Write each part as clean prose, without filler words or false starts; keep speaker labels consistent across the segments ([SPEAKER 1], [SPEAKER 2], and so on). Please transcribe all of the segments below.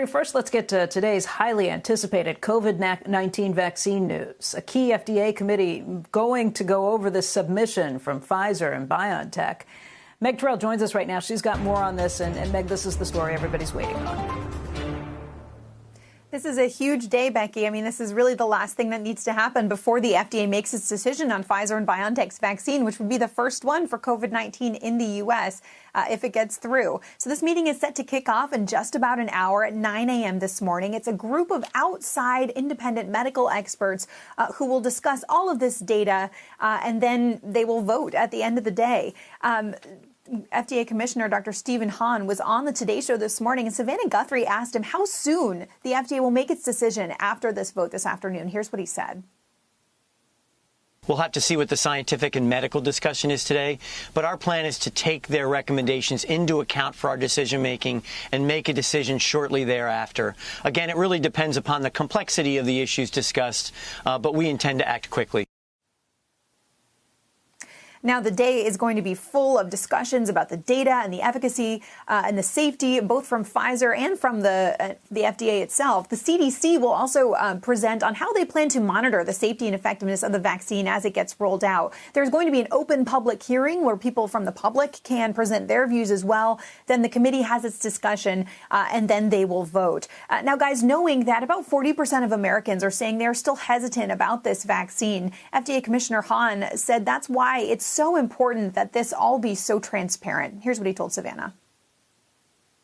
[SPEAKER 1] First, let's get to today's highly anticipated COVID-19 vaccine news. A key FDA committee going to go over this submission from Pfizer and BioNTech. Meg Terrell joins us right now. She's got more on this. And Meg, this is the story everybody's waiting on.
[SPEAKER 2] This is a huge day, Becky. I mean, this is really the last thing that needs to happen before the FDA makes its decision on Pfizer and BioNTech's vaccine, which would be the first one for COVID-19 in the U.S. If it gets through. So this meeting is set to kick off in just about an hour at 9 a.m. this morning. It's a group of outside independent medical experts who will discuss all of this data, and then they will vote at the end of the day. FDA Commissioner Dr. Stephen Hahn was on the Today Show this morning, and Savannah Guthrie asked him how soon the FDA will make its decision after this vote this afternoon. Here's what he said.
[SPEAKER 3] We'll have to see what the scientific and medical discussion is today, but our plan is to take their recommendations into account for our decision-making and make a decision shortly thereafter. Again, it really depends upon the complexity of the issues discussed, but we intend to act quickly.
[SPEAKER 2] Now, the day is going to be full of discussions about the data and the efficacy and the safety, both from Pfizer and from the FDA itself. The CDC will also present on how they plan to monitor the safety and effectiveness of the vaccine as it gets rolled out. There's going to be an open public hearing where people from the public can present their views as well. Then the committee has its discussion, and then they will vote. Now, guys, knowing that about 40% of Americans are saying they're still hesitant about this vaccine, FDA Commissioner Hahn said that's why it's so important that this all be so transparent. Here's what he told Savannah.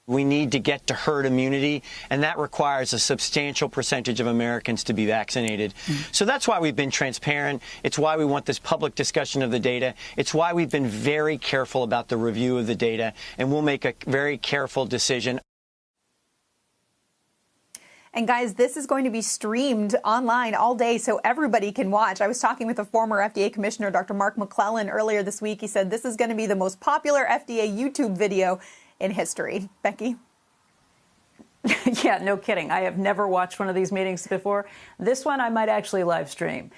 [SPEAKER 3] We need to get to herd immunity, and that requires a substantial percentage of Americans to be vaccinated. So that's why we've been transparent. It's why we want this public discussion of the data. It's why we've been very careful about the review of the data, and we'll make a very careful decision.
[SPEAKER 2] And guys, this is going to be streamed online all day so everybody can watch. I was talking with a former FDA Commissioner, Dr. Mark McClellan, earlier this week. He said this is going to be the most popular FDA YouTube video in history. Becky?
[SPEAKER 1] Yeah, no kidding. I have never watched one of these meetings before. This one I might actually live stream.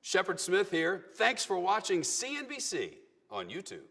[SPEAKER 4] Shepard Smith here. Thanks for watching CNBC on YouTube.